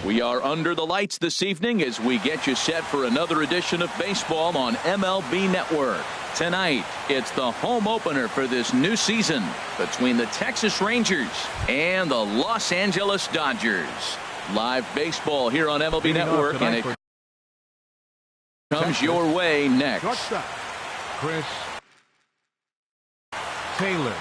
We are under the lights this evening as we get you set for another edition of baseball on MLB Network. Tonight, it's the home opener for this new season between the Texas Rangers and the Los Angeles Dodgers. Live baseball here on MLB Network, and it comes your way next. Shortstop, Chris Taylor.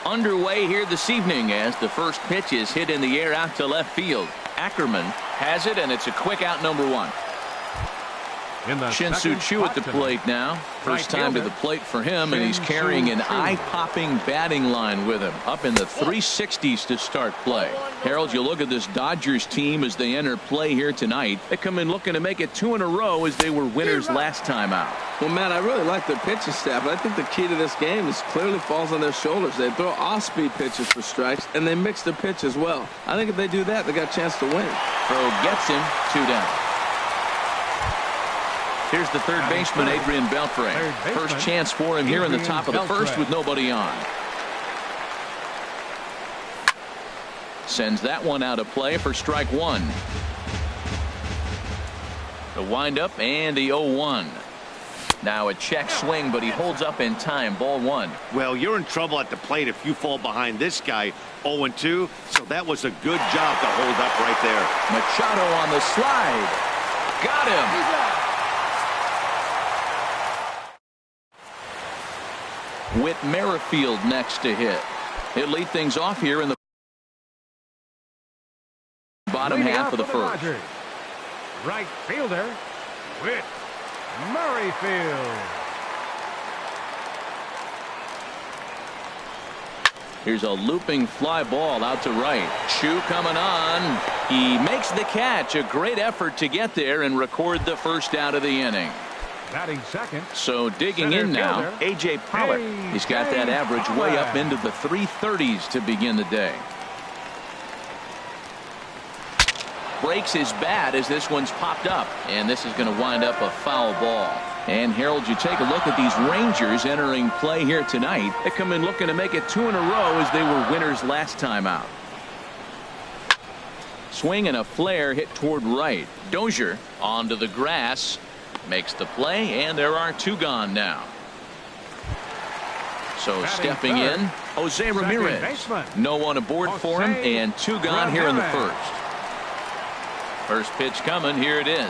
Underway here this evening as the first pitch is hit in the air out to left field. Ackerman has it, and it's a quick out, number one. Shin-Soo Choo at the plate now. First time to the plate for him, and he's carrying an eye-popping batting line with him. Up in the 360s to start play. Harold, you look at this Dodgers team as they enter play here tonight. They come in looking to make it 2 in a row as they were winners last time out. Well, Matt, I really like their pitching staff, but I think the key to this game is clearly falls on their shoulders. They throw off-speed pitches for strikes, and they mix the pitch as well. I think if they do that, they got a chance to win. Throw gets him, 2 down. Here's the third baseman, Adrian Beltre. First chance for him here in the top of the first with nobody on. Sends that one out of play for strike one. The windup and the 0-1. Now a check swing, but he holds up in time. Ball one. Well, you're in trouble at the plate if you fall behind this guy. 0-2, so that was a good job to hold up right there. Machado on the slide. Got him. With Merrifield next to hit. He'll lead things off here in the bottom half of the first. Right fielder, Whit Merrifield. Here's a looping fly ball out to right. Choo coming on. He makes the catch. A great effort to get there and record the first out of the inning. Batting second. So digging in now, A.J. Pollock. He's got that average way up into the 330s to begin the day. Breaks his bat as this one's popped up, and this is going to wind up a foul ball. And Harold, you take a look at these Rangers entering play here tonight. They come in looking to make it 2 in a row as they were winners last time out. Swing and a flare hit toward right. Dozier onto the grass. Makes the play, and there are 2 gone now. So stepping in, Jose Ramirez. No one aboard for him, and 2 gone here in the first. First pitch coming, here it is.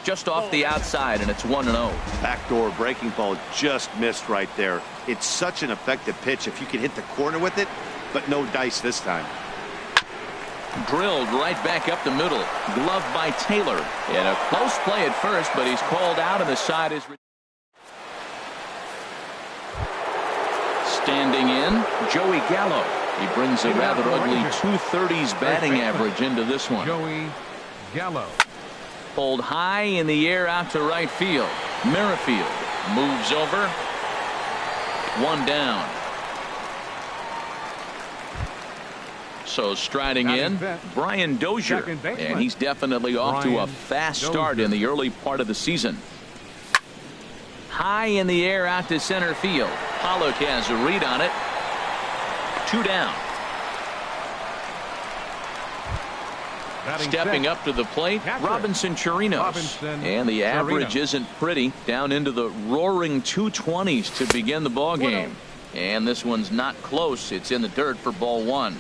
Just off the outside, and it's 1-0. Backdoor breaking ball just missed right there. It's such an effective pitch if you can hit the corner with it, but no dice this time. Drilled right back up the middle. Gloved by Taylor. And a close play at first, but he's called out, and the side is standing in. Joey Gallo. He brings a rather ugly 230s batting average into this one. Joey Gallo. Pulled high in the air out to right field. Merrifield moves over. 1 down. So striding in, Brian Dozier, and he's definitely off to a fast start in the early part of the season. High in the air out to center field. Pollock has a read on it. 2 down. Stepping up to the plate, Robinson Chirinos. And the average isn't pretty, down into the roaring 220s to begin the ball game. And this one's not close. It's in the dirt for ball one.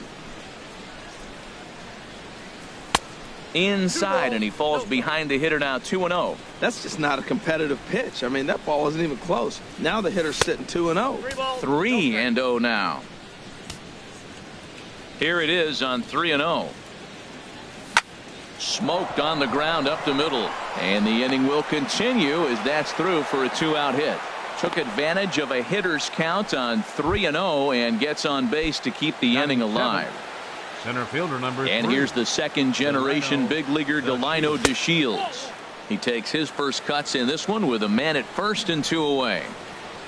Inside, and he falls behind the hitter now. 2-0. That's just not a competitive pitch. I mean, that ball wasn't even close. Now the hitter's sitting 2-0. 3-0 now. Here it is on 3-0. Smoked on the ground up the middle, and the inning will continue as that's through for a 2-out hit. Took advantage of a hitter's count on 3-0 and gets on base to keep the inning alive. Center fielder number 3. And here's the second generation big leaguer Delino DeShields. He takes his first cuts in this one with a man at first and 2 away.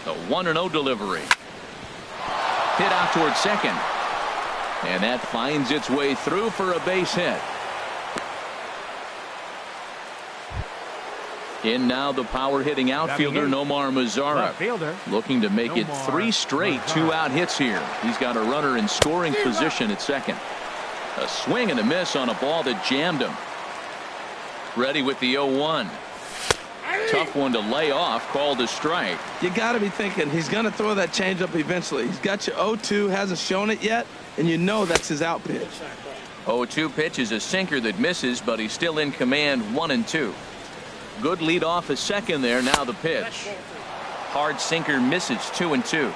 The 1-0 delivery. Hit out towards second. And that finds its way through for a base hit. In now the power hitting outfielder Nomar Mazara, looking to make it 3 straight 2-out hits here. He's got a runner in scoring position at second. A swing and a miss on a ball that jammed him. Ready with the 0-1. Tough one to lay off, called a strike. You got to be thinking he's going to throw that changeup eventually. He's got your 0-2, hasn't shown it yet, and you know that's his out pitch. 0-2 pitch is a sinker that misses, but he's still in command. 1-2. Good lead off a second there. Now the pitch. Hard sinker misses. 2-2.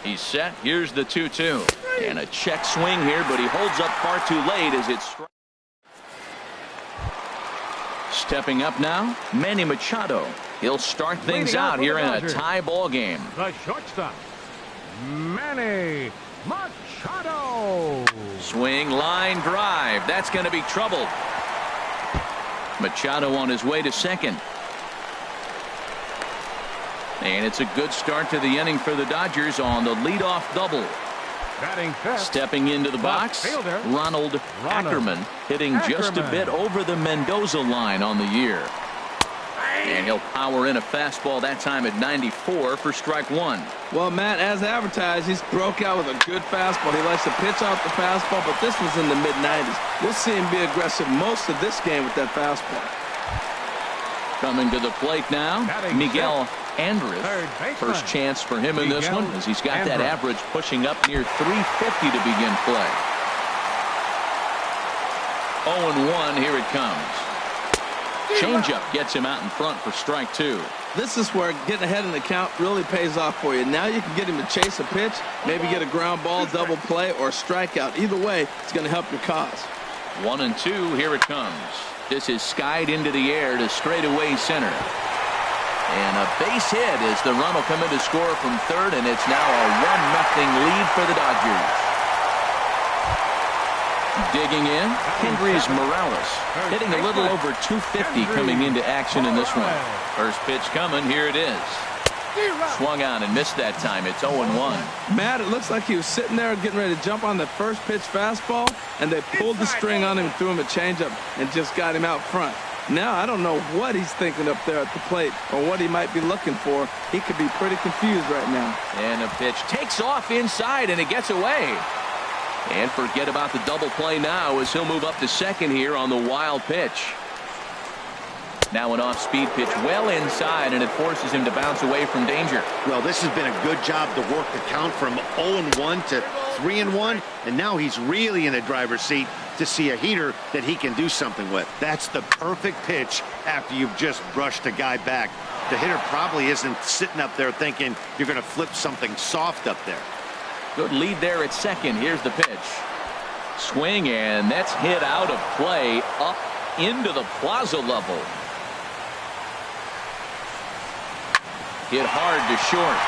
He's set. Here's the 2-2. And a check swing here, but he holds up far too late as it's. Stepping up now, Manny Machado. He'll start things out here in a tie ball game. The shortstop, Manny Machado. Swing, line drive. That's going to be trouble. Machado on his way to second. And it's a good start to the inning for the Dodgers on the leadoff double. Stepping into the box, Ronald Ackerman, hitting just a bit over the Mendoza line on the year. And he'll power in a fastball that time at 94 for strike 1. Well, Matt, as advertised, he's broke out with a good fastball. He likes to pitch off the fastball, but this was in the mid-90s. We'll see him be aggressive most of this game with that fastball. Coming to the plate now, Miguel Andres. First chance for him in this one, as he's got that average pushing up near 350 to begin play. 0-1, here it comes. Changeup gets him out in front for strike 2. This is where getting ahead in the count really pays off for you. Now you can get him to chase a pitch, maybe get a ground ball, double play, or a strikeout. Either way, it's going to help your cause. 1-2, here it comes. This is skied into the air to straightaway center. And a base hit as the run will come in to score from third, and it's now a 1-0 lead for the Dodgers. Digging in, Kendrys Morales, hitting a little over 250 coming into action in this one. First pitch coming, here it is. Swung on and missed that time. It's 0-1. Matt, it looks like he was sitting there getting ready to jump on the first pitch fastball, and they pulled the string on him and threw him a changeup and just got him out front. Now I don't know what he's thinking up there at the plate or what he might be looking for. He could be pretty confused right now. And a pitch takes off inside, and it gets away. And forget about the double play now as he'll move up to second here on the wild pitch. Now an off-speed pitch well inside, and it forces him to bounce away from danger. Well, this has been a good job to work the count from 0-1 to 3-1, and now he's really in the driver's seat to see a heater that he can do something with. That's the perfect pitch after you've just brushed a guy back. The hitter probably isn't sitting up there thinking you're going to flip something soft up there. Good lead there at second. Here's the pitch. Swing, and that's hit out of play up into the plaza level. Hit hard to short.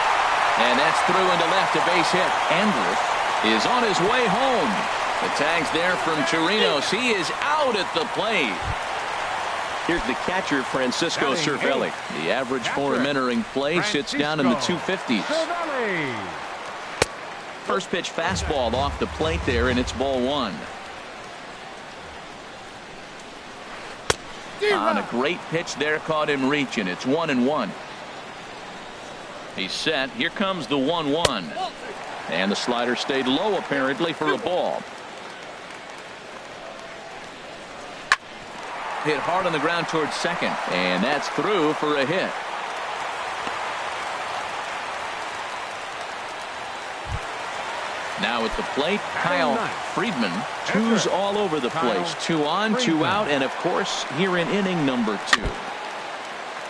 And that's through into left, a base hit. Andrus is on his way home. The tag's there from Chirinos. He is out at the plate. Here's the catcher, Francisco Cervelli. The average for him entering play sits down in the 250s. First pitch fastball off the plate there, and it's ball 1. On a great pitch there, caught him reaching. It's 1-1. He's set. Here comes the 1-1. And the slider stayed low apparently for a ball. Hit hard on the ground towards second. And that's through for a hit. Now at the plate, Kyle Friedman. Twos all over the place. 2 on, 2 out, and of course here in inning number 2.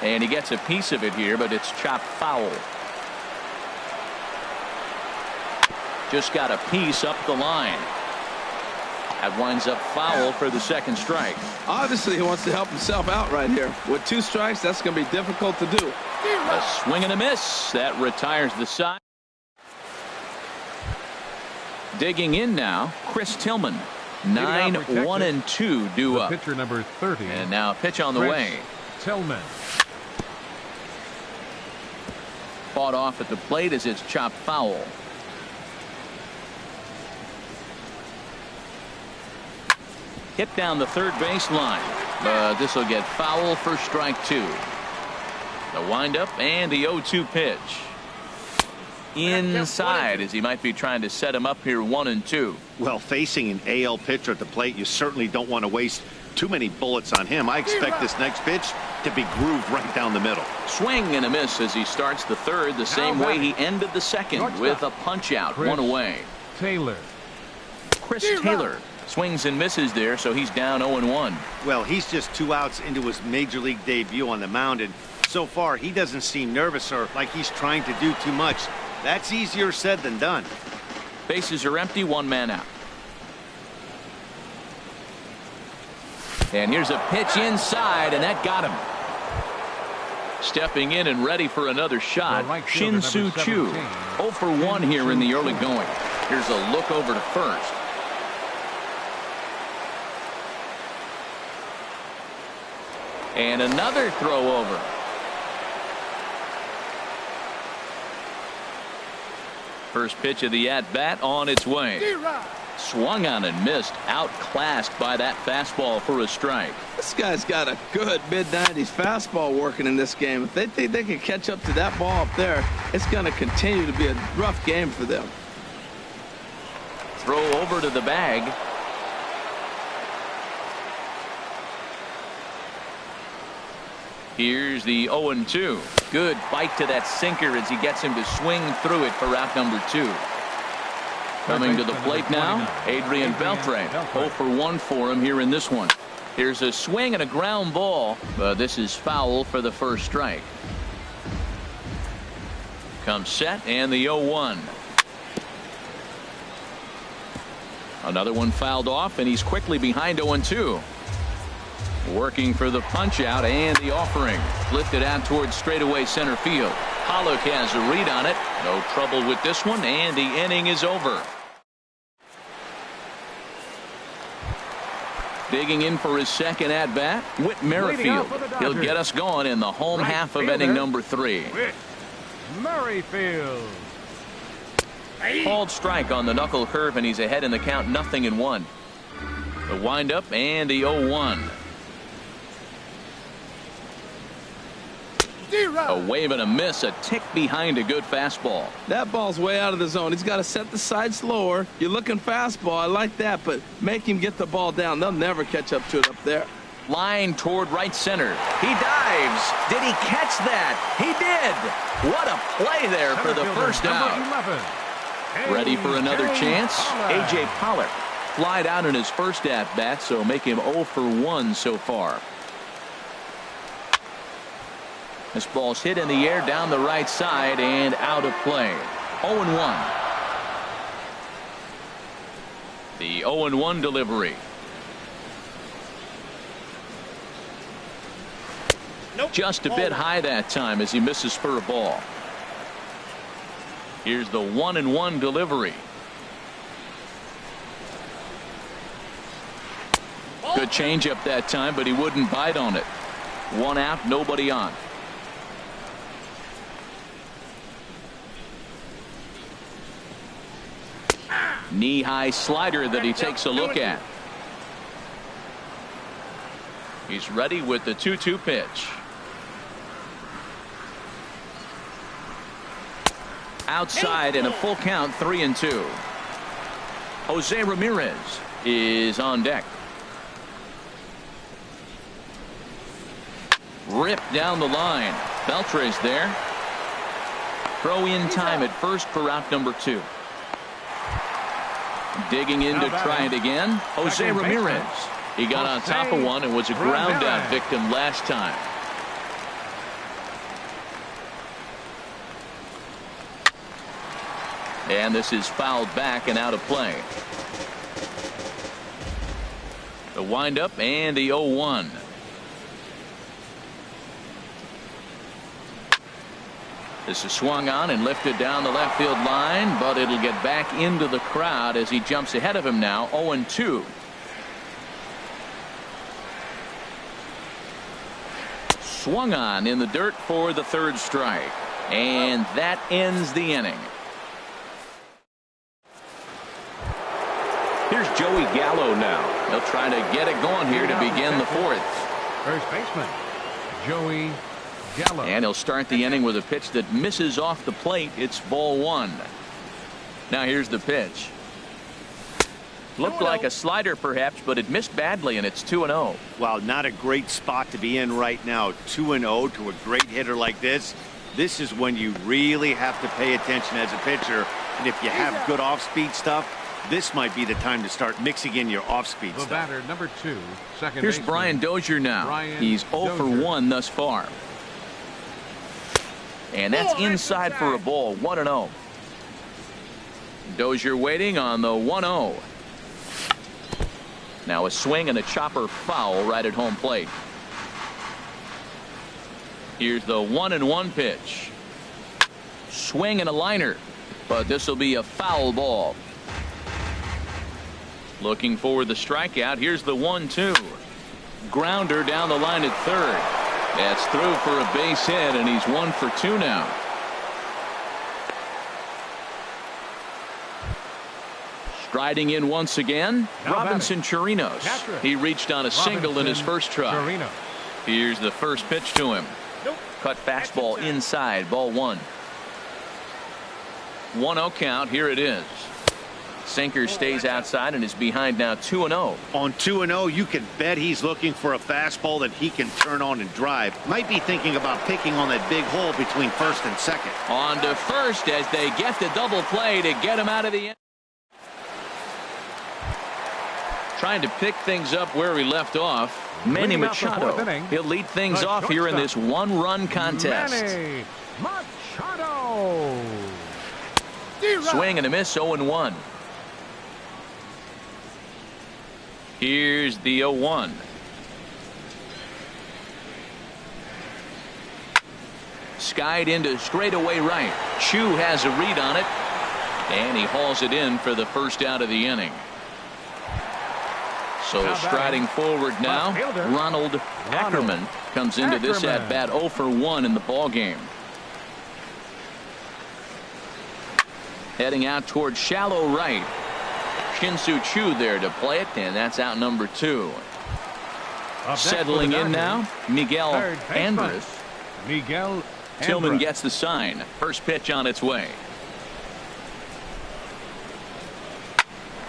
And he gets a piece of it here, but it's chopped foul. Just got a piece up the line. That winds up foul for the second strike. Obviously he wants to help himself out right here. With 2 strikes, that's going to be difficult to do. A swing and a miss. That retires the side. Digging in now, Chris Tillman. 9-1-2 due up. Pitcher number 30. And now a pitch on the way. Tillman. Fought off at the plate as it's chopped foul. Hit down the third base line. but this will get foul for strike 2. The windup and the 0-2 pitch. Inside, as he might be trying to set him up here 1-2. Well, facing an AL pitcher at the plate, you certainly don't want to waste too many bullets on him. I expect this next pitch to be grooved right down the middle. Swing and a miss as he starts the third, the same way he ended the second, with a punch out, one away. Chris Taylor swings and misses there, so he's down 0-1. Well, he's just 2 outs into his major league debut on the mound, and so far he doesn't seem nervous or like he's trying to do too much. That's easier said than done. Bases are empty, 1 man out. And here's a pitch inside, and that got him. Stepping in and ready for another shot, Shin-Soo Choo. 0 for 1 here in the early going. Here's a look over to first. And another throw over. First pitch of the at-bat on its way. Swung on and missed, outclassed by that fastball for a strike. This guy's got a good mid-90s fastball working in this game. If they think they can catch up to that ball up there, it's going to continue to be a rough game for them. Throw over to the bag. Here's the 0-2. Good bite to that sinker as he gets him to swing through it for out number 2. Coming to the plate now, Adrian Beltre. 0 for 1 for him here in this one. Here's a swing and a ground ball, but this is foul for the first strike. Comes set and the 0-1. Another one fouled off, and he's quickly behind 0-2. Working for the punch out and the offering. Lifted out towards straightaway center field. Pollock has a read on it. No trouble with this one, and the inning is over. Digging in for his second at bat, Whit Merrifield. He'll get us going in the home half of inning number 3. Whit Merrifield. Called strike on the knuckle curve, and he's ahead in the count, 0-1. The windup and the 0-1. A wave and a miss, a tick behind a good fastball. That ball's way out of the zone. He's got to set the side slower. You're looking fastball. I like that, but make him get the ball down. They'll never catch up to it up there. Line toward right center. He dives. Did he catch that? He did. What a play there for the first out. Ready for another chance? A.J. Pollock flied out in his first at-bat, so make him 0 for 1 so far. This ball's hit in the air down the right side and out of play. 0-1. The 0-1 delivery. Just a bit high that time as he misses for a ball. Here's the 1-1 delivery. Good changeup that time, but he wouldn't bite on it. 1 out, nobody on. Knee-high slider that he takes a look at. He's ready with the 2-2 pitch. Outside in a full count, 3-2. Jose Ramirez is on deck. Ripped down the line. Beltre's there. Throw in time at first for out number 2. Digging in to try it again, Jose Ramirez. He got on top of one and was a ground out victim last time. And this is fouled back and out of play. The windup and the 0-1. This is swung on and lifted down the left field line, but it'll get back into the crowd as he jumps ahead of him now, 0-2. Swung on in the dirt for the third strike, and that ends the inning. Here's Joey Gallo now. They'll try to get it going here to begin the fourth. First baseman, Joey Gallo. And he'll start the inning with a pitch that misses off the plate. It's ball one. Now here's the pitch. Looked like a slider perhaps, but it missed badly, and it's 2-0. Well, not a great spot to be in right now. 2-0 to a great hitter like this. This is when you really have to pay attention as a pitcher. And if you have good off-speed stuff, this might be the time to start mixing in your off-speed stuff. Batter number 2, second Here's baseman, Brian Dozier now. He's 0 for 1 thus far. And that's inside for a ball. 1-0. Dozier waiting on the 1-0. Now a swing and a chopper foul right at home plate. Here's the 1-1 pitch. Swing and a liner, but this will be a foul ball. Looking for the strikeout. Here's the 1-2. Grounder down the line at third. That's through for a base hit, and he's 1 for 2 now. Striding in once again, Robinson Chirinos. He reached on a single in his first try. Here's the first pitch to him. Cut fastball inside, ball 1. 1-0 count. Here it is. Sinker stays outside and is behind now 2-0. On 2-0, you can bet he's looking for a fastball that he can turn on and drive. Might be thinking about picking on that big hole between first and second. On to first as they get the double play to get him out of the end. Trying to pick things up where we left off. Manny Machado. He'll lead things off here in this one-run contest. Manny Machado. Swing and a miss, 0-1. Here's the 0-1. Skied into straightaway right. Chu has a read on it, and he hauls it in for the first out of the inning. So striding forward now, Ronald Ackerman comes into this at bat 0 for 1 in the ball game. Heading out towards shallow right. Shin-Soo Choo there to play it, and that's out number 2. Settling in now, Miguel Andres. Tillman gets the sign. First pitch on its way.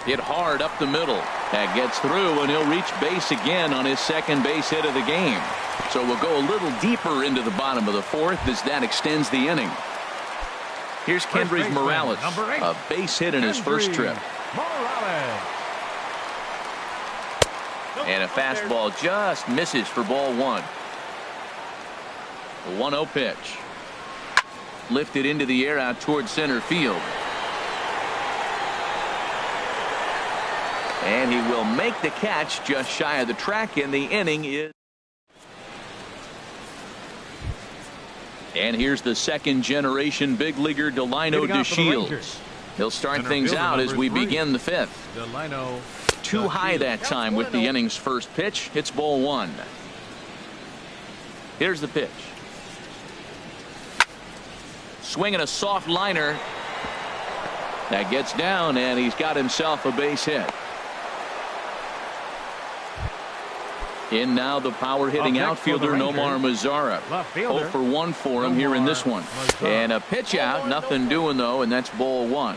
Hit hard up the middle. That gets through, and he'll reach base again on his second base hit of the game. So we'll go a little deeper into the bottom of the 4th as that extends the inning. Here's Kendrys Morales, a base hit in his first trip. And a fastball just misses for ball 1. The 1-0 pitch. Lifted into the air out towards center field. And he will make the catch just shy of the track, and the inning is. And here's the second generation big leaguer Delino DeShields. He'll start things out as we begin the 5th. Too high that time with the inning's first pitch. It's ball 1. Here's the pitch. Swinging a soft liner. That gets down, and he's got himself a base hit. In now the power hitting outfielder Nomar Mazara. 0 for 1 for him here in this one. And a pitch out, nothing doing though, and that's ball 1.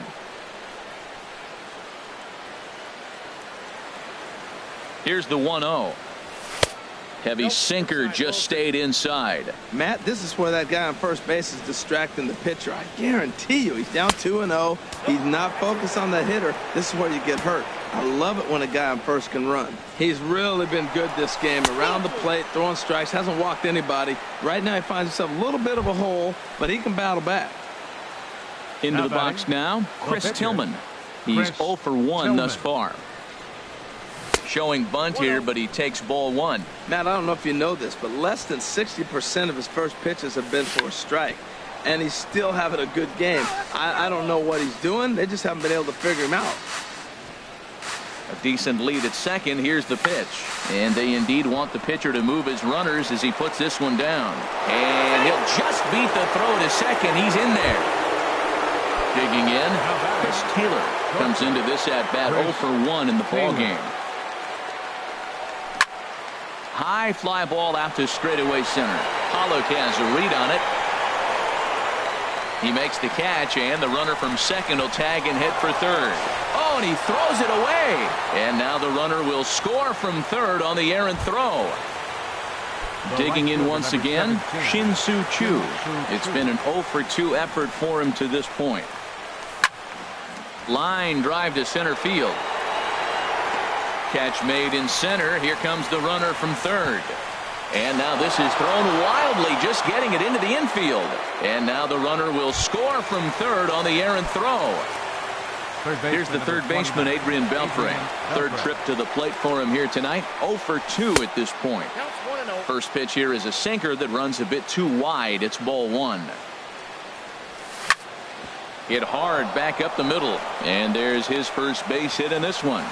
Here's the 1-0. Heavy sinker just stayed inside. Matt, this is where that guy on first base is distracting the pitcher. I guarantee you he's down 2-0. He's not focused on the hitter. This is where you get hurt. I love it when a guy on first can run. He's really been good this game. Around the plate, throwing strikes, hasn't walked anybody. Right now he finds himself a little bit of a hole, but he can battle back. Into the box now, Chris Tillman. He's 0 for 1 thus far. Showing bunt here, but he takes ball 1. Matt, I don't know if you know this, but less than 60% of his first pitches have been for a strike. And he's still having a good game. I don't know what he's doing. They just haven't been able to figure him out. A decent lead at second. Here's the pitch. And they indeed want the pitcher to move his runners as he puts this one down. And he'll just beat the throw to second. He's in there. Digging in, Chris Taylor comes into this at bat 0 for 1 in the ball game. High fly ball out to straightaway center. Pollock has a read on it. He makes the catch, and the runner from second will tag and hit for third. Oh, and he throws it away. And now the runner will score from third on the errant throw. Digging in once again, Shin-Soo Choo. It's been an 0 for 2 effort for him to this point. Line drive to center field. Catch made in center. Here comes the runner from third. And now this is thrown wildly, just getting it into the infield. And now the runner will score from third on the errant throw. Here's the third baseman, Adrian Beltre. Third trip to the plate for him here tonight. 0 for 2 at this point. First pitch here is a sinker that runs a bit too wide. It's ball 1. Hit hard back up the middle. And there's his first base hit in this one.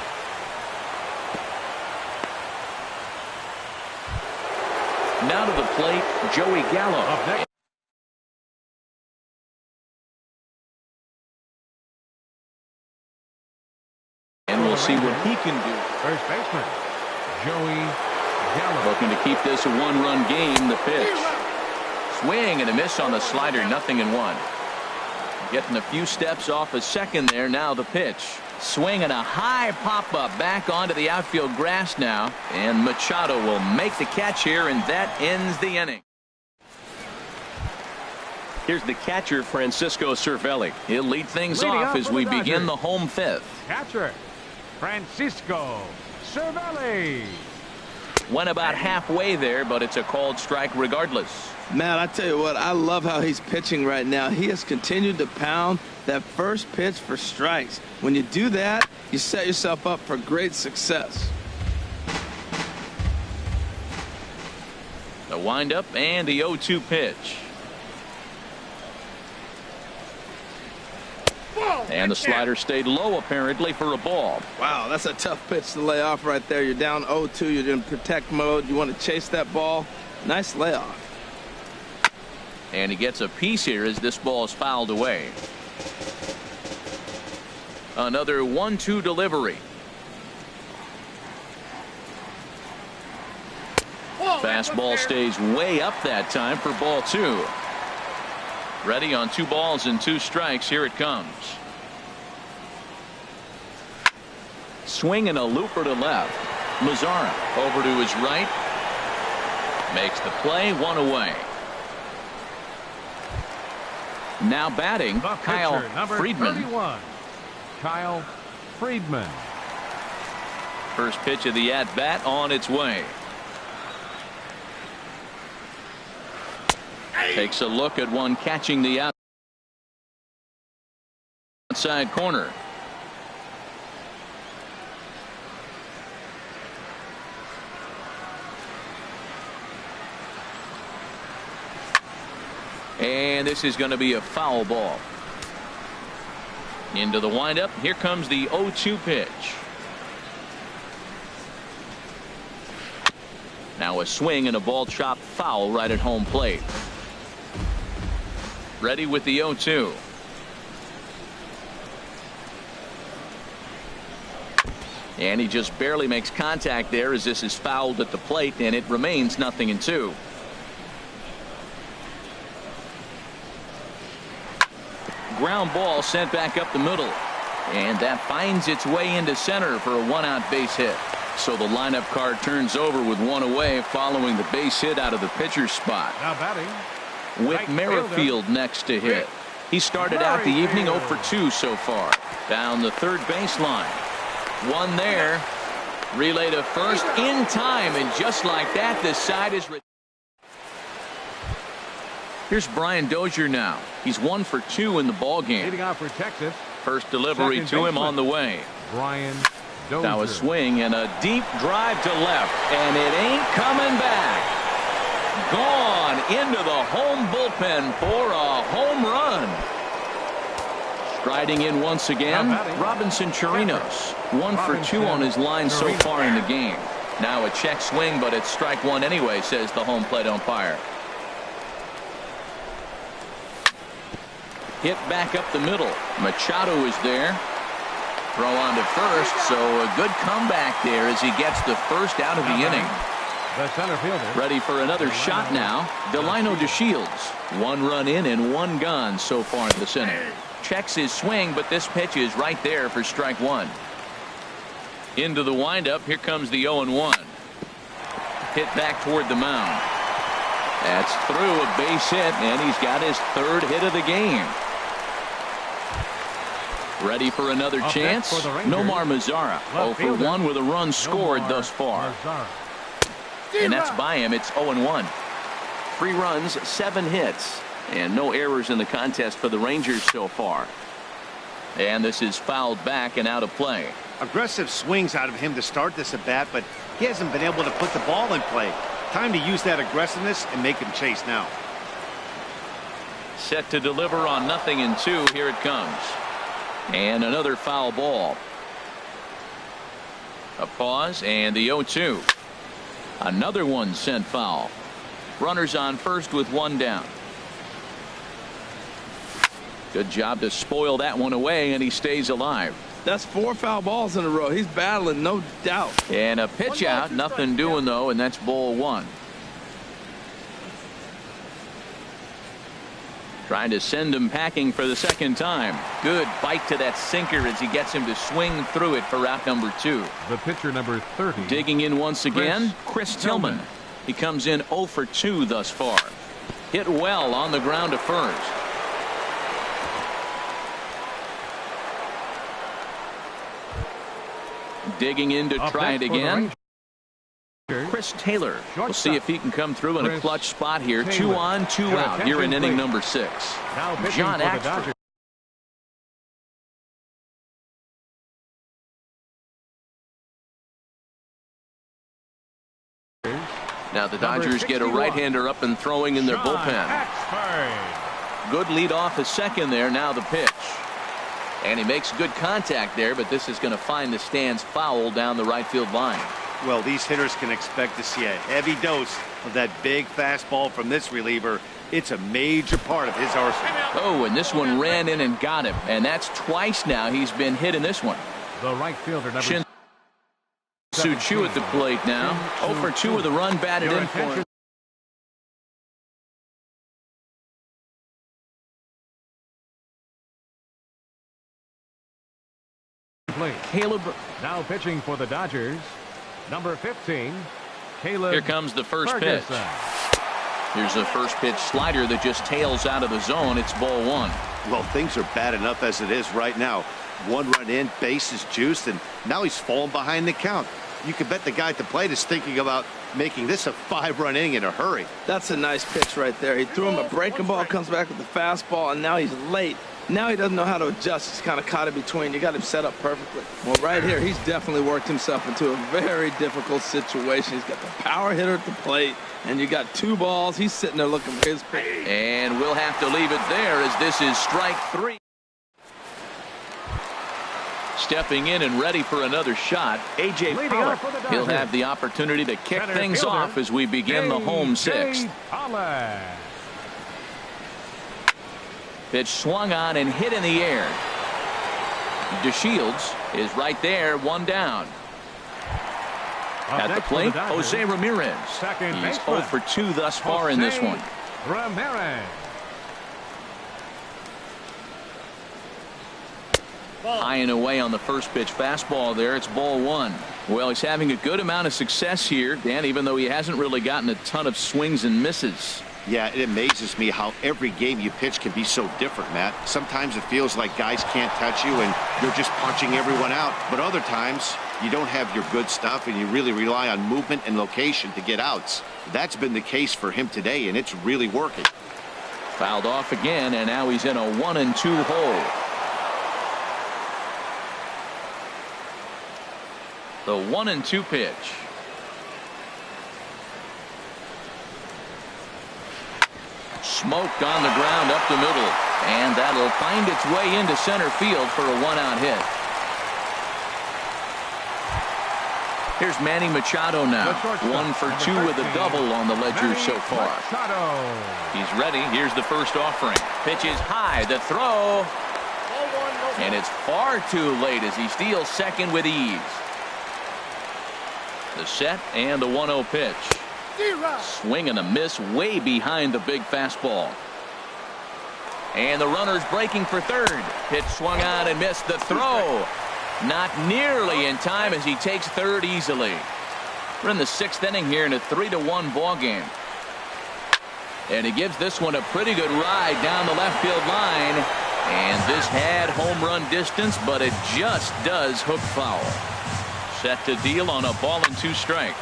Now to the plate, Joey Gallo. And we'll see what he can do. First baseman, Joey Gallo. Looking to keep this a one-run game. The pitch. Swing and a miss on the slider. 0-1. Getting a few steps off a second there. Now the pitch. Swing and a high pop-up back onto the outfield grass now. And Machado will make the catch here, and that ends the inning. Here's the catcher, Francisco Cervelli. He'll lead things off as we begin the home fifth. Catcher, Francisco Cervelli. Went about halfway there, but it's a called strike regardless. Man, I tell you what, I love how he's pitching right now. He has continued to pound that first pitch for strikes. When you do that, you set yourself up for great success. The windup and the 0-2 pitch. And the slider stayed low apparently for a ball. Wow, that's a tough pitch to lay off right there. You're down 0-2. You're in protect mode. You want to chase that ball. Nice layoff. And he gets a piece here as this ball is fouled away. Another 1-2 delivery. Fastball stays way up that time for ball 2. Ready on 2 balls and 2 strikes. Here it comes. Swing and a looper to left. Mazzara over to his right. Makes the play. 1 away. Now batting, Kyle Friedman. 31, Kyle Friedman. First pitch of the at-bat on its way. Takes a look at one catching the outside corner. And this is going to be a foul ball. Into the windup. Here comes the 0-2 pitch. Now a swing and a ball chopped foul right at home plate. Ready with the 0-2. And he just barely makes contact there as this is fouled at the plate, and it remains 0-2. Ground ball sent back up the middle, and that finds its way into center for a 1-out base hit. So the lineup card turns over with 1 away following the base hit out of the pitcher's spot. Now batting, Whit Merrifield next to hit. He started out the evening 0 for 2 so far. Down the third baseline. One there. Relay to first in time, and just like that, this side is. Here's Brian Dozier now. He's 1 for 2 in the ball game. leading off for Texas. First delivery to him on the way. Brian Dozier. Now a swing and a deep drive to left, and it ain't coming back. Gone into the home bullpen for a home run. Striding in once again, Robinson Chirinos. 1 for 2 on his line so far in the game. Now a check swing, but it's strike 1 anyway, says the home plate umpire. Hit back up the middle. Machado is there. Throw on to first, so a good comeback there as he gets the first out of the inning. The center fielder. Ready for another shot now. Delino DeShields. 1 run in and 1 gone so far in this inning. Checks his swing, but this pitch is right there for strike 1. Into the windup. Here comes the 0-1. Hit back toward the mound. That's through a base hit, and he's got his 3rd hit of the game. Ready for another chance. Nomar Mazara. 0 for 1 with a run scored thus far. And that's by him. It's 0-1. 3 runs, 7 hits, and no errors in the contest for the Rangers so far. And this is fouled back and out of play. Aggressive swings out of him to start this at bat, but he hasn't been able to put the ball in play. Time to use that aggressiveness and make him chase now. Set to deliver on 0-2. Here it comes. And another foul ball. A pause and the 0-2. Another one sent foul. Runners on first with 1 down. Good job to spoil that one away, and he stays alive. That's 4 foul balls in a row. He's battling, no doubt. And a pitch out. Nothing doing, though, and that's ball 1. Trying to send him packing for the 2nd time. Good bite to that sinker as he gets him to swing through it for out number 2. The pitcher number 30. Digging in once again, Chris Tillman. He comes in 0 for 2 thus far. Hit well on the ground to first. Digging in to try it again. Chris Taylor. We'll see if he can come through in a clutch spot here. 2 on, 2 out here in inning number 6. John Axford. Now the Dodgers get a right-hander up and throwing in their bullpen. Good lead off a second there. Now the pitch. And he makes good contact there, but this is going to find the stands foul down the right field line. Well, these hitters can expect to see a heavy dose of that big fastball from this reliever. It's a major part of his arsenal. Oh, and this one ran in and got him. And that's twice now he's been hit in this one. The right fielder number Shin-Soo Choo at the plate now. 0 for 2 with a run batted in for him. Caleb. Now pitching for the Dodgers, number 15, Caleb. Here comes the first Ferguson. pitch. Here's the first pitch slider that just tails out of the zone. It's ball 1. Well, things are bad enough as it is right now. 1 run in, base is juiced, and now he's falling behind the count. You can bet the guy at the plate is thinking about making this a 5-run inning in a hurry. That's a nice pitch right there. He threw him a breaking ball, comes back with the fastball, and now he's late. Now he doesn't know how to adjust. He's kind of caught in between. You got him set up perfectly. Well, right here, he's definitely worked himself into a very difficult situation. He's got the power hitter at the plate, and you got 2 balls. He's sitting there looking for his pitch. And we'll have to leave it there as this is strike 3. Stepping in and ready for another shot, A.J. Pollock. He'll have the opportunity to kick things off as we begin the home 6th. Pitch swung on and hit in the air. DeShields is right there, 1 down. At the plate, Jose Ramirez. He's 0 for 2 thus far in this one. Ramirez. High and away on the first pitch fastball there. It's ball 1. Well, he's having a good amount of success here, Dan, even though he hasn't really gotten a ton of swings and misses. Yeah, it amazes me how every game you pitch can be so different, Matt. Sometimes it feels like guys can't touch you and you're just punching everyone out. But other times you don't have your good stuff and you really rely on movement and location to get outs. That's been the case for him today, and it's really working. Fouled off again, and now he's in a 1-2 hole. The 1-2 pitch. Smoked on the ground up the middle, and that'll find its way into center field for a 1-out hit. Here's Manny Machado now. 1 for 2 with a double on the ledger so far. He's ready. Here's the first offering. Pitch is high. The throw. And it's far too late as he steals second with ease. The set and the 1-0 pitch. Swing and a miss way behind the big fastball. And the runner's breaking for third. Pitch swung on and missed. The throw not nearly in time as he takes third easily. We're in the 6th inning here in a 3-1 ball game. And he gives this one a pretty good ride down the left field line. And this had home run distance, but it just does hook foul. Set to deal on a ball and 2 strikes.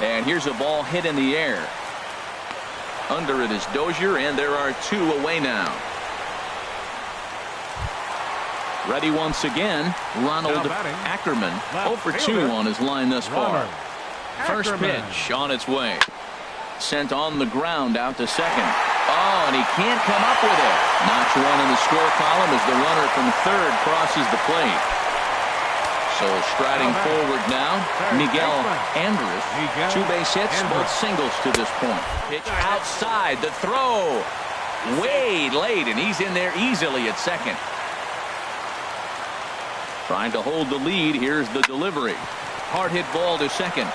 And here's a ball hit in the air. Under it is Dozier, and there are 2 away now. Ready once again, Ronald Ackerman, 0 for 2 on his line thus far. First pitch on its way. Sent on the ground out to second. Oh, and he can't come up with it. Notch 1 in the score column as the runner from third crosses the plate. So striding forward now, Miguel Andrus. 2 base hits, both singles to this point. Pitch outside, the throw way late, and he's in there easily at second. Trying to hold the lead. Here's the delivery. Hard hit ball to second.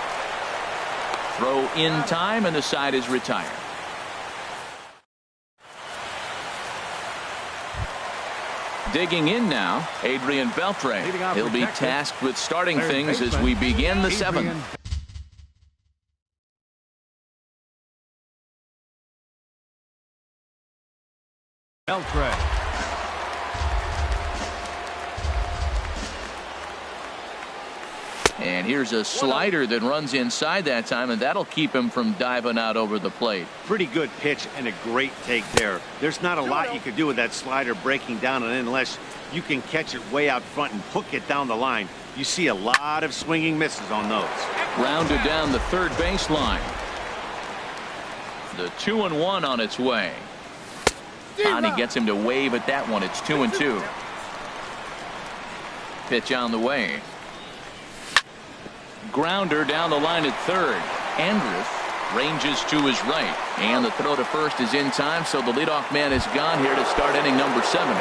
Throw in time, and the side is retired. Digging in now, Adrian Beltre. He'll be tasked with starting things as we begin the 7th. Beltre. And here's a slider that runs inside that time, and that'll keep him from diving out over the plate. Pretty good pitch and a great take there. There's not a lot you could do with that slider breaking down, and unless you can catch it way out front and hook it down the line, you see a lot of swinging misses on those. Grounded down the third baseline. The 2-1 on its way. Connie gets him to wave at that one. It's 2-2. Pitch on the way. Grounder down the line at third. Andrus ranges to his right, and the throw to first is in time, so the leadoff man is gone here to start inning number 7.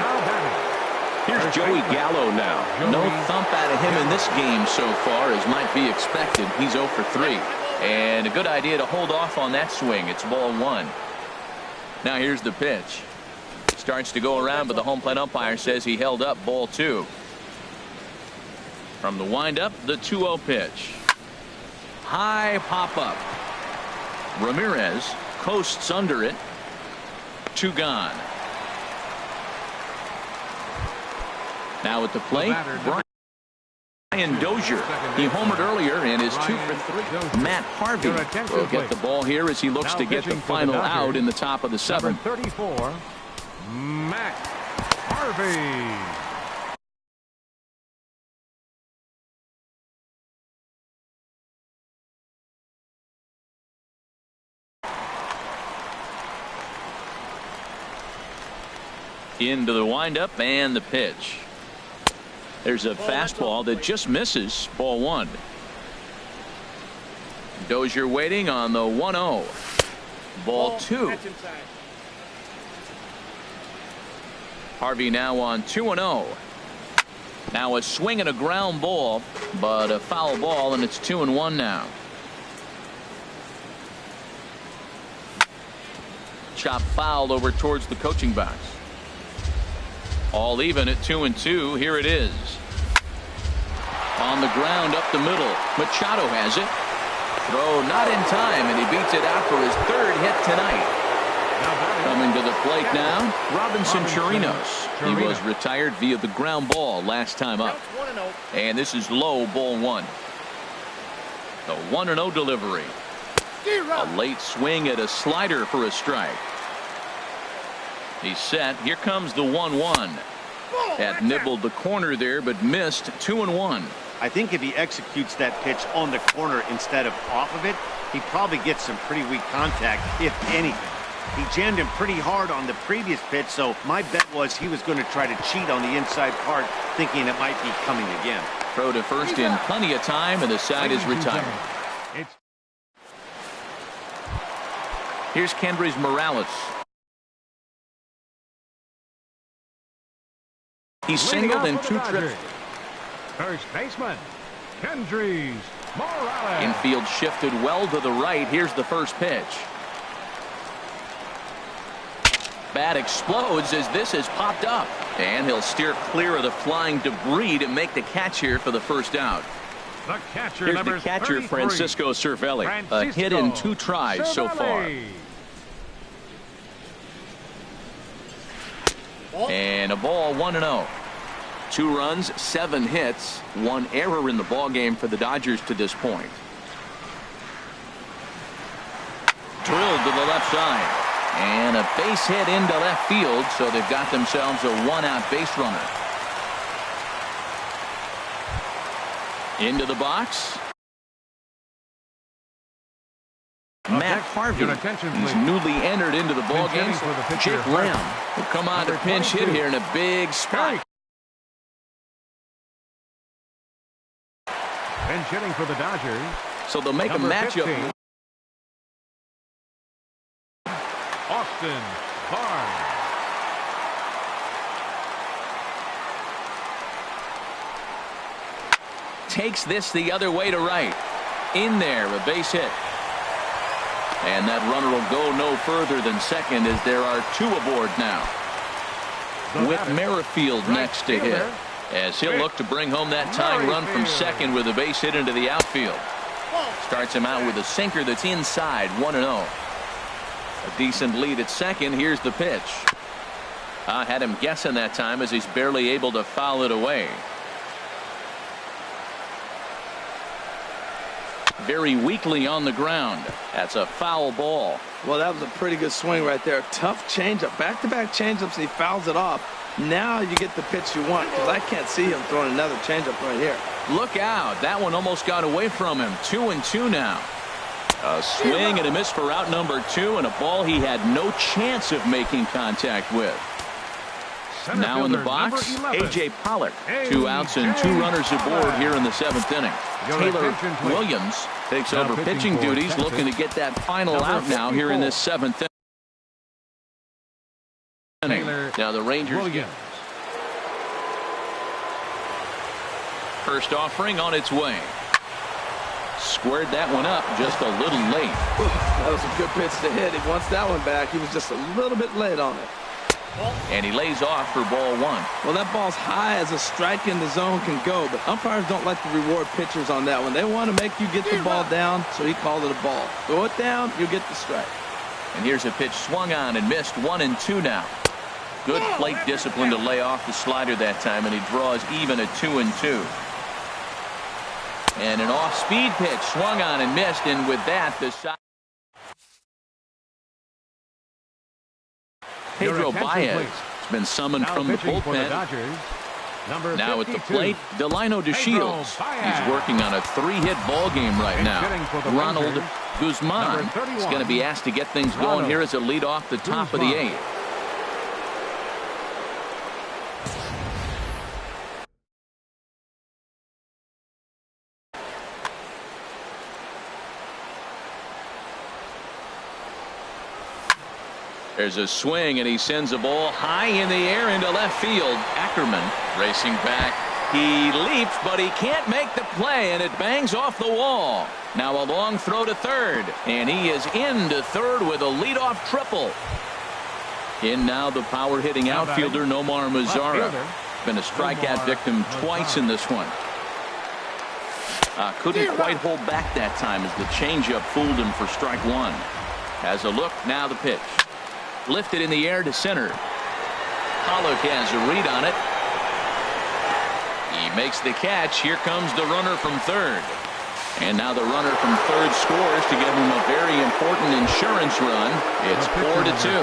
Here's Joey Gallo now. No thump out of him in this game so far, as might be expected. He's 0 for 3, and a good idea to hold off on that swing. It's ball 1. Now here's the pitch. Starts to go around, but the home plate umpire says he held up ball 2. From the windup, the 2-0 pitch. High pop up. Ramirez coasts under it. 2 gone. Now at the plate, Brian Dozier. He homered earlier and is 2 for 3. Matt Harvey will get the ball here as he looks to get the final out in the top of the 7th. 34, Matt Harvey. Into the windup and the pitch. There's a fastball that just misses. Ball 1. Dozier waiting on the 1-0. Ball 2. Harvey now on 2-0. Now a swing and a ground ball, but a foul ball, and it's 2-1 now. Chop foul over towards the coaching box. All even at 2-2. Here it is. On the ground up the middle. Machado has it. Throw not in time, and he beats it out for his 3rd hit tonight. Coming to the plate now, Robinson Chirinos. He was retired via the ground ball last time up. And this is low, ball 1. The 1-0 delivery. A late swing at a slider for a strike. He's set. Here comes the 1-1. Had nibbled the corner there, but missed. 2-1. I think if he executes that pitch on the corner instead of off of it, he probably gets some pretty weak contact, if anything. He jammed him pretty hard on the previous pitch, so my bet was he was going to try to cheat on the inside part, thinking it might be coming again. Throw to first in plenty of time, and the side is retired. Here's Kendrys Morales. He's singled in 2 trips. First baseman, Kendrys Infield shifted well to the right. Here's the first pitch. Bat explodes as this has popped up. And he'll steer clear of the flying debris to make the catch here for the first out. Here's the catcher, 33, Francisco Cervelli. A hit in 2 tries so far. And a ball, 1-0. 2 runs, 7 hits, 1 error in the ballgame for the Dodgers to this point. Drilled to the left side. And a base hit into left field, so they've got themselves a 1-out base runner. Into the box. Matt Harvey, who's newly entered into the ballgame. Jake Lamb will come on to pinch hit here in a big spot. Pinch hitting for the Dodgers. So they'll make a matchup. 15. Austin Barnes. Takes this the other way to right. In there, a base hit. And that runner will go no further than second as there are 2 aboard now. With Merrifield next to hit, as he'll look to bring home that tying run from second with a base hit into the outfield. Starts him out with a sinker that's inside, 1-0. A decent lead at second. Here's the pitch. Had him guessing that time as he's barely able to foul it away. Very weakly on the ground. That's a foul ball. Well, that was a pretty good swing right there. Tough changeup. Back-to-back changeups, and he fouls it off. Now you get the pitch you want, because I can't see him throwing another changeup right here. Look out. That one almost got away from him. 2-2 now. A swing and a miss for out number 2, and a ball he had no chance of making contact with. Now in the box, A.J. Pollock. 2 outs and 2 runners aboard here in the 7th inning. Taylor Williams takes over pitching duties, looking to get that final out now here in this 7th inning. Now the Rangers get first offering on its way. Squared that one up just a little late. That was a good pitch to hit. He wants that one back. He was just a little bit late on it. And he lays off for ball 1. Well, that ball's high as a strike in the zone can go, but umpires don't like to reward pitchers on that one. They want to make you get the ball down, so he called it a ball. Throw it down, you get the strike. And here's a pitch swung on and missed. 1-2 now. Good plate discipline to lay off the slider that time, and he draws even at 2-2. And an off-speed pitch swung on and missed, and with that, the side. Pedro Baez has been summoned from the bullpen. Now at the plate, Delino DeShields. He's working on a 3-hit ball game right now. Ronald Guzman is going to be asked to get things going here as a lead off the top of the 8th. There's a swing, and he sends a ball high in the air into left field. Ackerman racing back. He leaps, but he can't make the play, and it bangs off the wall. Now a long throw to third, and he is into third with a leadoff triple. In now the power-hitting outfielder Nomar Mazara. Been a strikeout victim twice in this one. Couldn't quite hold back that time as the changeup fooled him for strike 1. Has a look, now the pitch. Lifted in the air to center. Pollock has a read on it. He makes the catch. Here comes the runner from third. And now the runner from third scores to give him a very important insurance run. It's 4-2.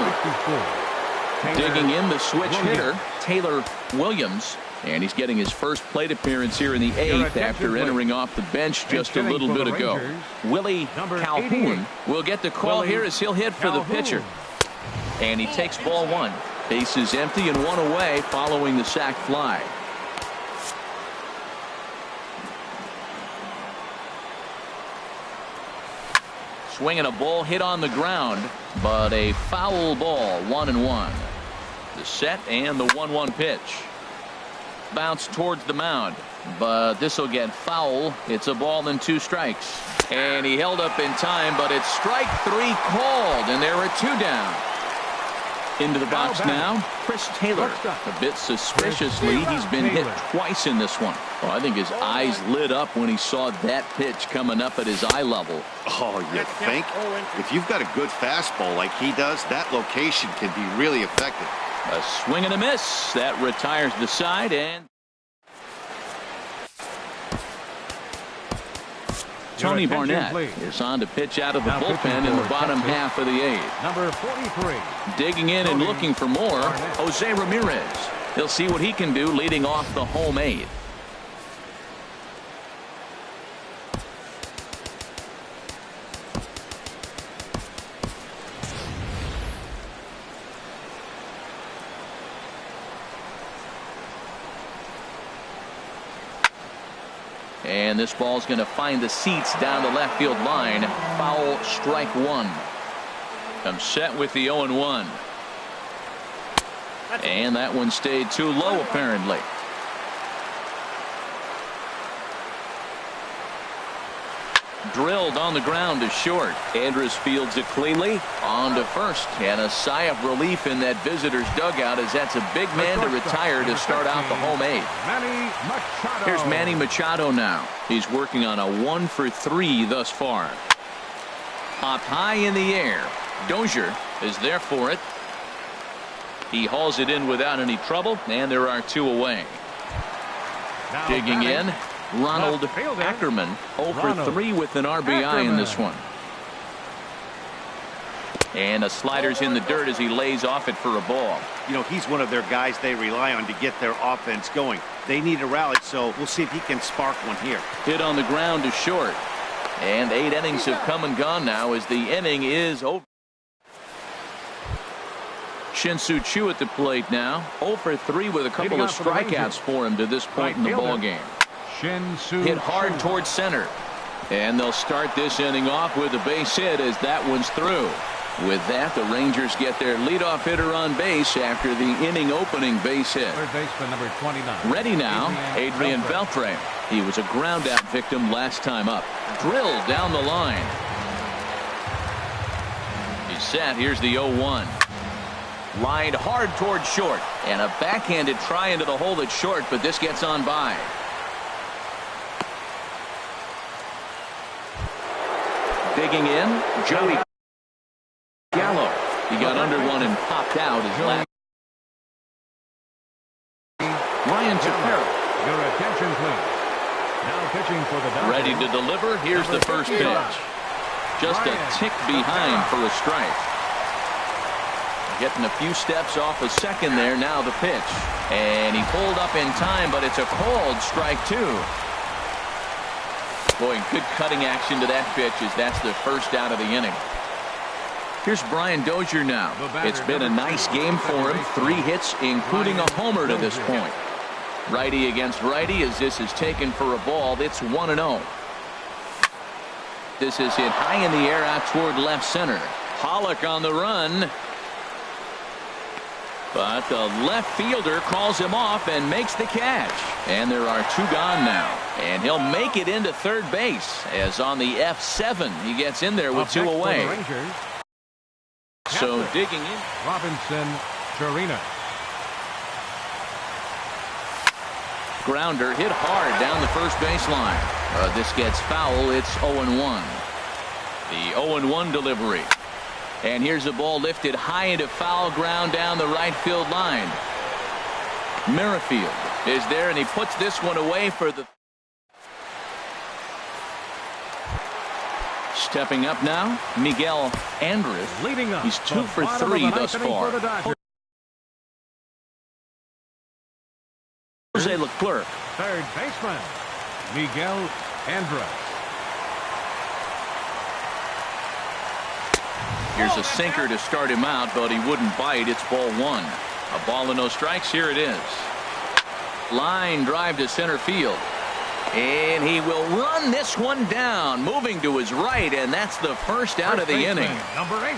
Digging in the switch hitter, Taylor Williams. And he's getting his first plate appearance here in the 8th after entering off the bench just a little bit ago. Willie Calhoun will get the call here as he'll hit for the pitcher. And he takes ball 1. Bases empty and 1 away following the sac fly. Swinging a ball hit on the ground, but a foul ball, 1-1. The set and the 1-1 pitch. Bounce towards the mound, but this will get foul. It's a ball and 2 strikes. And he held up in time, but it's strike 3 called, and there are 2 down. Into the box now, Chris Taylor. A bit suspiciously, he's been hit twice in this one. Well, I think his eyes lit up when he saw that pitch coming up at his eye level. Oh, you think? If you've got a good fastball like he does, that location can be really effective. A swing and a miss. That retires the side, and Tony Barnett is on to pitch out of the bullpen in the bottom half of the 8th. Number 43. Digging in and looking for more, Jose Ramirez. He'll see what he can do leading off the home 8th. And this ball's going to find the seats down the left field line. Foul, strike 1. Comes set with the 0-1. And that one stayed too low, apparently. Drilled on the ground to short. Andrus fields it cleanly. On to first. And a sigh of relief in that visitor's dugout, as that's a big man to retire to start out the home 8th. Here's Manny Machado now. He's working on a 1-for-3 thus far. Popped high in the air. Dozier is there for it. He hauls it in without any trouble, and there are 2 away. Digging in, Ronald Ackerman, 0-for-3 with an RBI in this one. And a slider's in the dirt as he lays off it for a ball. You know, he's one of their guys they rely on to get their offense going. They need a rally, so we'll see if he can spark one here. Hit on the ground to short. And 8 innings have come and gone now as the inning is over. Shin-Soo Choo at the plate now. 0-for-3 with a couple of strikeouts for him to this point in the ballgame. Hit hard towards center. And they'll start this inning off with a base hit as that one's through. With that, the Rangers get their leadoff hitter on base after the inning opening base hit. Third baseman number 29. Ready now, Adrian Beltre. He was a ground out victim last time up. Drilled down the line. He's set. Here's the 0-1. Lined hard toward short. And a backhanded try into the hole at short, but this gets on by. Digging in, Joey Gallo. He got under one and popped out his last. Ryan Tepera. Your attention, please. Now pitching for the Dodgers. Ready to deliver. Here's the first pitch. Just a tick behind for a strike. Getting a few steps off a second there. Now the pitch. And he pulled up in time, but it's a called strike 2. Boy, good cutting action to that pitch as that's the first out of the inning. Here's Brian Dozier now. It's been a nice game for him. 3 hits, including a homer to this point. Righty against righty as this is taken for a ball. It's 1-0. This is hit high in the air out toward left center. Pollock on the run. But the left fielder calls him off and makes the catch. And there are 2 gone now. And he'll make it into third base as on the F7 he gets in there with 2 away. So digging in, Robinson Chirino. Grounder hit hard down the first baseline. This gets foul. It's 0-1. The 0-1 delivery. And here's a ball lifted high into foul ground down the right field line. Merrifield is there, and he puts this one away for the. Stepping up now, Miguel Andrus. Leading up. He's 2-for-3 thus far. Jose Leclerc. Third baseman, Miguel Andrus. Here's a sinker to start him out, but he wouldn't bite. It's ball 1. A ball and no strikes. Here it is. Line drive to center field. And he will run this one down, moving to his right, and that's the first out of the inning. Number 8.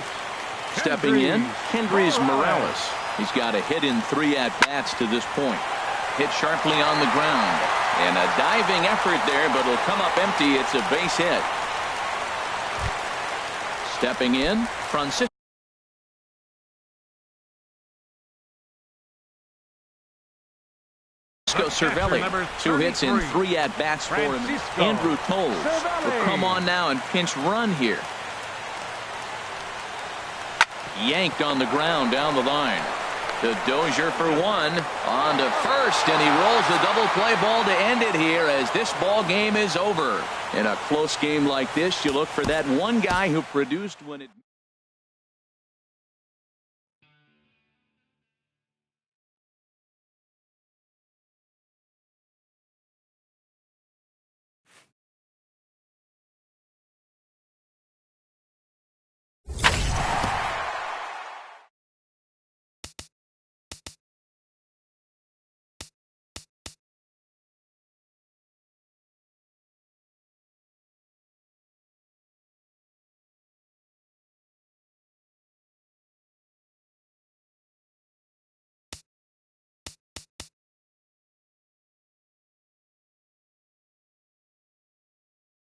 Stepping in, Kendrys Morales. He's got a hit in 3 at-bats to this point. hit sharply on the ground. And a diving effort there, but it'll come up empty. It's a base hit. Stepping in, Francisco Cervelli. 2 hits in 3 at-bats for him. Andrew Toles will come on now and pinch run here. Yanked on the ground down the line. To Dozier for 1. On to first, and he rolls the double play ball to end it here as this ball game is over. In a close game like this, you look for that one guy who produced when it